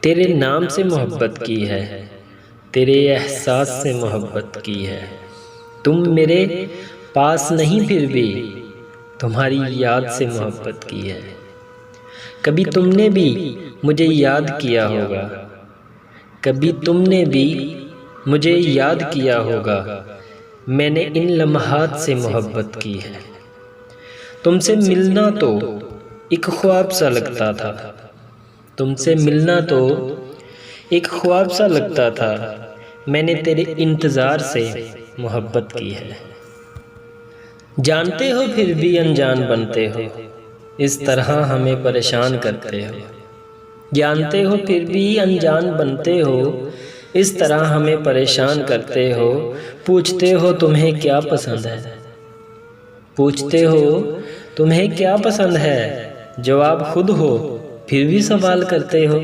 तेरे नाम से मोहब्बत की है, तेरे एहसास से मोहब्बत की है। तुम मेरे पास नहीं फिर भी तुम्हारी याद से मोहब्बत की है। कभी तुमने भी मुझे याद किया होगा, कभी तुमने भी मुझे याद किया होगा। मैंने इन लम्हात से मोहब्बत की है। तुमसे मिलना तो एक ख्वाब सा लगता था, तुमसे मिलना तो एक ख्वाब सा लगता था। मैंने तेरे इंतज़ार से मोहब्बत की है। जानते हो फिर भी अनजान बनते हो, इस तरह हमें परेशान करते हो। जानते हो फिर भी अनजान बनते हो, इस तरह हमें परेशान करते हो। पूछते हो तुम्हें क्या पसंद है, पूछते हो तुम्हें क्या पसंद है। जवाब खुद हो फिर भी सवाल करते हो।